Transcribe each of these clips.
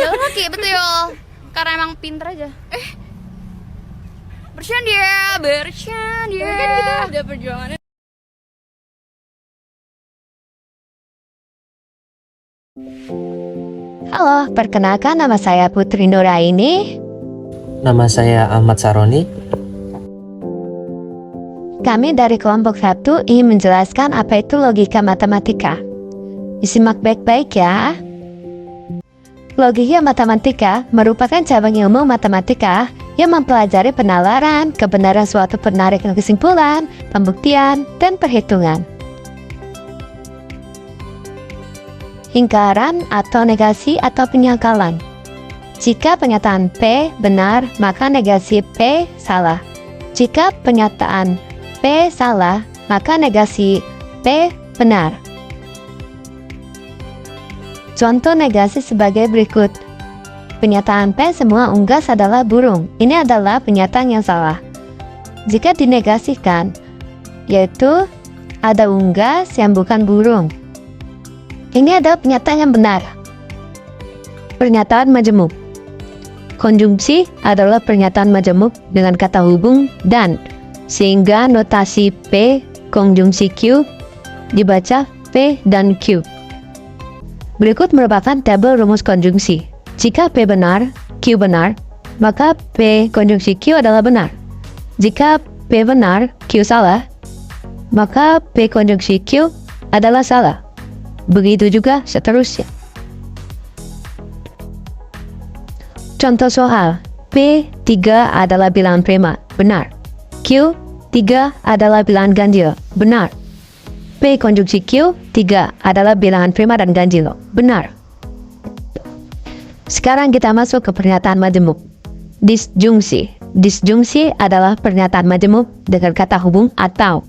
Jalan kaki betul. Karena emang pinter aja. Bercanda. Kan kita udah perjuangannya. Halo, perkenalkan nama saya Putri Nuraini. Nama saya Ahmad Saroni. Kami dari kelompok 1 ingin menjelaskan apa itu logika matematika. Disimak baik-baik ya. Logika matematika merupakan cabang ilmu matematika yang mempelajari penalaran, kebenaran suatu penarikan kesimpulan, pembuktian, dan perhitungan. Ingkaran atau negasi atau penyangkalan. Jika pernyataan P benar, maka negasi P salah. Jika pernyataan P salah, maka negasi P benar. Contoh negasi sebagai berikut. Pernyataan P semua unggas adalah burung. Ini adalah pernyataan yang salah. Jika dinegasikan, yaitu ada unggas yang bukan burung. Ini adalah pernyataan yang benar. Pernyataan majemuk. Konjungsi adalah pernyataan majemuk dengan kata hubung dan, sehingga notasi P konjungsi Q dibaca P dan Q. Berikut merupakan tabel rumus konjungsi. Jika P benar, Q benar, maka P konjungsi Q adalah benar. Jika P benar, Q salah, maka P konjungsi Q adalah salah. Begitu juga seterusnya. Contoh soal, P3 adalah bilangan prima, benar. Q3 adalah bilangan ganjil, benar. P konjungsi Q3 adalah bilangan prima dan ganjil, benar. Sekarang kita masuk ke pernyataan majemuk. Disjungsi. Disjungsi adalah pernyataan majemuk dengan kata hubung atau,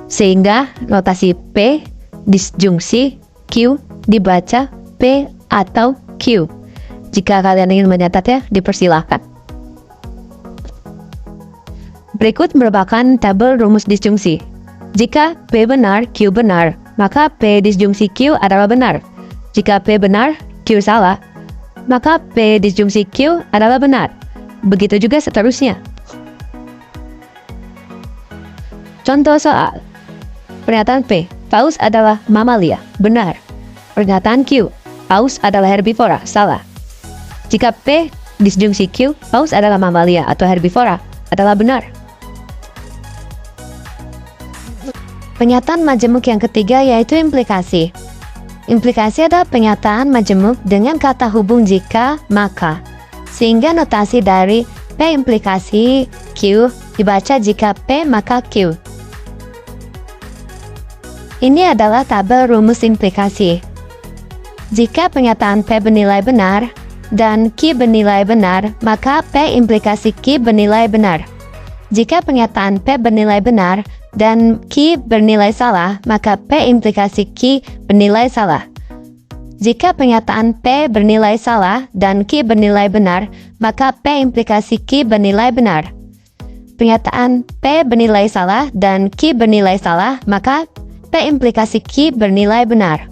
sehingga notasi P disjungsi Q dibaca P atau Q. Jika kalian ingin menyatatnya, dipersilahkan. Berikut merupakan tabel rumus disjungsi. Jika P benar, Q benar, maka P disjungsi Q adalah benar. Jika P benar, Q salah, maka P disjungsi Q adalah benar. Begitu juga seterusnya. Contoh soal. Pernyataan P, paus adalah mamalia, benar. Pernyataan Q, paus adalah herbivora, salah. Jika P disjungsi Q, paus adalah mamalia atau herbivora, adalah benar. Pernyataan majemuk yang ketiga yaitu implikasi. Implikasi adalah pernyataan majemuk dengan kata hubung jika, maka. Sehingga notasi dari P implikasi Q dibaca jika P maka Q. Ini adalah tabel rumus implikasi. Jika pernyataan P bernilai benar dan Q bernilai benar, maka P implikasi Q bernilai benar. Jika pernyataan P bernilai benar dan Q bernilai salah, maka P implikasi Q bernilai salah. Jika pernyataan P bernilai salah dan Q bernilai benar, maka P implikasi Q bernilai benar. Pernyataan P bernilai salah dan Q bernilai salah, maka P implikasi Q bernilai benar.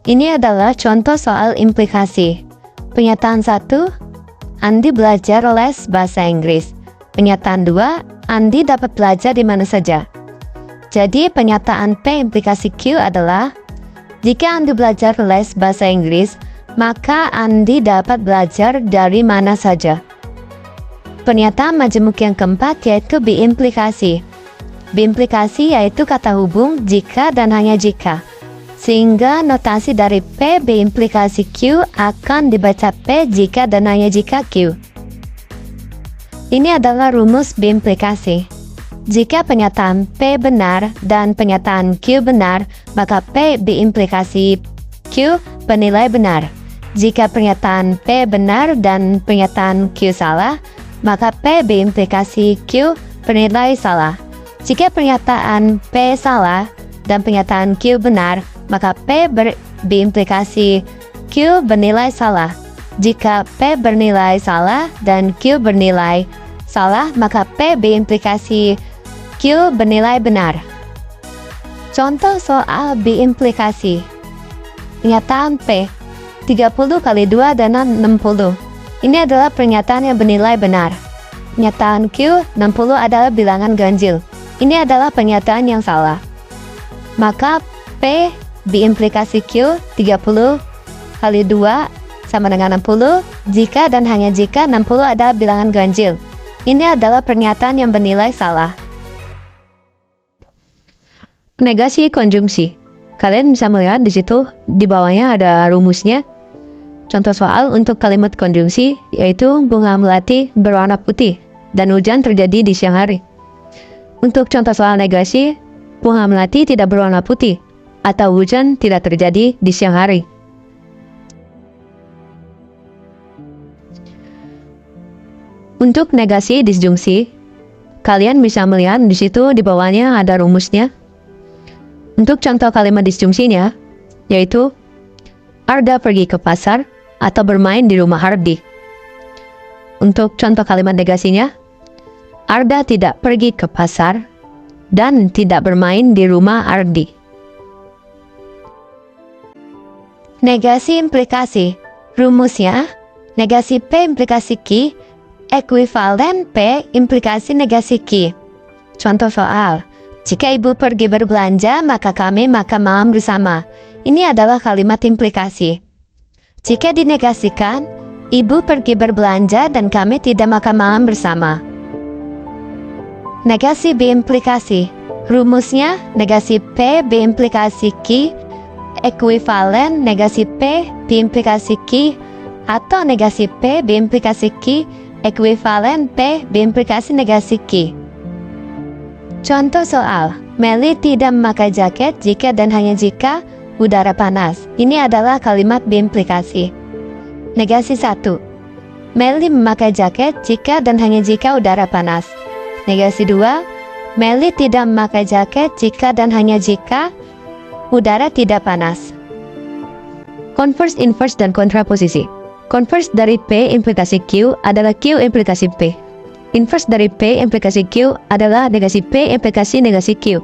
Ini adalah contoh soal implikasi. Pernyataan 1, Andi belajar les bahasa Inggris. Pernyataan 2, Andi dapat belajar di mana saja. Jadi pernyataan P implikasi Q adalah, jika Andi belajar les bahasa Inggris, maka Andi dapat belajar dari mana saja. Pernyataan majemuk yang keempat yaitu biimplikasi. Biimplikasi yaitu kata hubung jika dan hanya jika. Sehingga notasi dari P biimplikasi Q akan dibaca P jika dan hanya jika Q. Ini adalah rumus biimplikasi. Jika pernyataan P benar dan pernyataan Q benar, maka P biimplikasi Q bernilai benar. Jika pernyataan P benar dan pernyataan Q salah, maka P biimplikasi Q bernilai salah. Jika pernyataan P salah dan pernyataan Q benar, maka P biimplikasi Q bernilai salah. Jika P bernilai salah dan Q bernilai salah, maka P biimplikasi Q bernilai benar. Contoh soal biimplikasi. Pernyataan P, 30 kali 2 adalah 60. Ini adalah pernyataan yang bernilai benar. Pernyataan Q, 60 adalah bilangan ganjil. Ini adalah pernyataan yang salah. Maka P diimplikasi Q 30 kali 2 sama dengan 60 jika dan hanya jika 60 adalah bilangan ganjil. Ini adalah pernyataan yang bernilai salah. Negasi konjungsi. Kalian bisa melihat di situ di bawahnya ada rumusnya. Contoh soal untuk kalimat konjungsi yaitu bunga melati berwarna putih dan hujan terjadi di siang hari. Untuk contoh soal negasi, bunga melati tidak berwarna putih atau hujan tidak terjadi di siang hari. Untuk negasi disjungsi, kalian bisa melihat di situ di bawahnya ada rumusnya. Untuk contoh kalimat disjungsinya, yaitu Arda pergi ke pasar atau bermain di rumah Hardi. Untuk contoh kalimat negasinya, Arda tidak pergi ke pasar dan tidak bermain di rumah Ardi. Negasi implikasi. Rumusnya, negasi P implikasi Q, ekuivalen P implikasi negasi Q. Contoh soal, jika ibu pergi berbelanja, maka kami makan malam bersama. Ini adalah kalimat implikasi. Jika dinegasikan, ibu pergi berbelanja dan kami tidak makan malam bersama. Negasi B implikasi. Rumusnya, negasi P B implikasi Q, ekuivalen negasi P B implikasi Q, atau negasi P B implikasi Q, ekuivalen P B implikasi negasi Q. Contoh soal, Meli tidak memakai jaket jika dan hanya jika udara panas. Ini adalah kalimat B implikasi. Negasi 1. Meli memakai jaket jika dan hanya jika udara panas. Negasi 2. Meli tidak memakai jaket jika dan hanya jika udara tidak panas. Converse, inverse, dan kontraposisi. Converse dari P implikasi Q adalah Q implikasi P. Inverse dari P implikasi Q adalah negasi P implikasi negasi Q.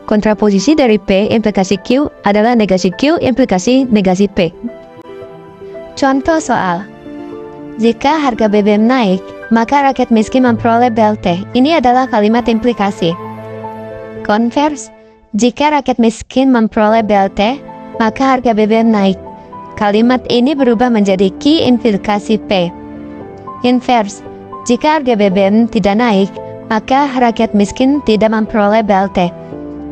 Kontraposisi dari P implikasi Q adalah negasi Q implikasi negasi P. Contoh soal. Jika harga BBM naik, maka rakyat miskin memperoleh BLT. Ini adalah kalimat implikasi. Converse. Jika rakyat miskin memperoleh BLT, maka harga BBM naik. Kalimat ini berubah menjadi Q implikasi P. Inverse. Jika harga BBM tidak naik, maka rakyat miskin tidak memperoleh BLT.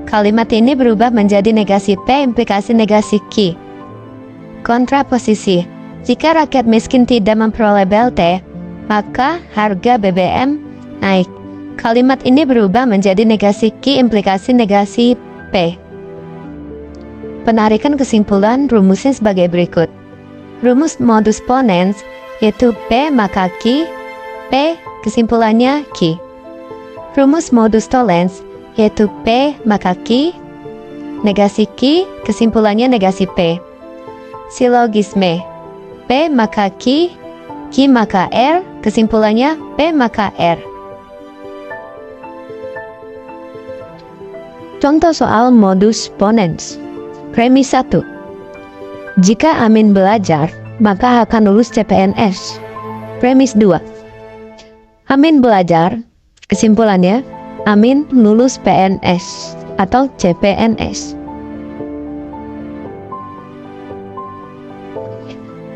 Kalimat ini berubah menjadi negasi P implikasi negasi Q. Kontraposisi. Jika rakyat miskin tidak memperoleh BLT, maka harga BBM naik. Kalimat ini berubah menjadi negasi Q implikasi negasi P. Penarikan kesimpulan rumusnya sebagai berikut. Rumus modus ponens yaitu P maka Q, P kesimpulannya Q. Rumus modus tollens yaitu P maka Q, negasi Q kesimpulannya negasi P. Silogisme P maka Q, Q maka R kesimpulannya P maka R. Contoh soal modus ponens. Premis 1. Jika Amin belajar, maka akan lulus CPNS. Premis 2. Amin belajar, kesimpulannya Amin lulus PNS atau CPNS.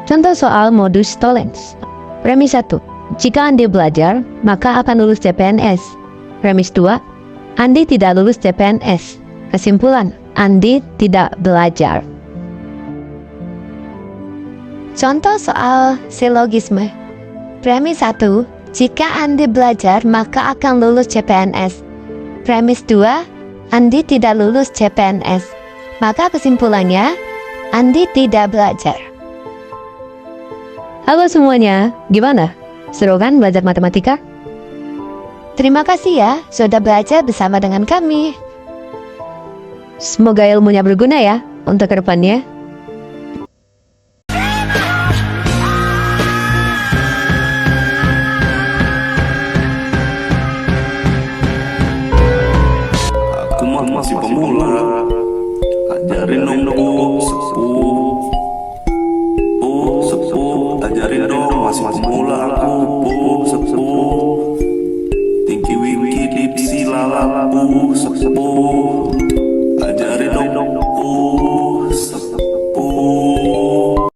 Contoh soal modus tollens. Premis 1. Jika Andi belajar, maka akan lulus CPNS. Premis 2. Andi tidak lulus CPNS. Kesimpulan, Andi tidak belajar. Contoh soal silogisme. Premis 1. Jika Andi belajar, maka akan lulus CPNS. Premis 2. Andi tidak lulus CPNS. Maka kesimpulannya, Andi tidak belajar. Halo semuanya, gimana? Seru kan belajar matematika? Terima kasih ya, sudah belajar bersama dengan kami. Semoga ilmunya berguna ya untuk kedepannya. Aku masih pemula, ajarin dong, sepuh.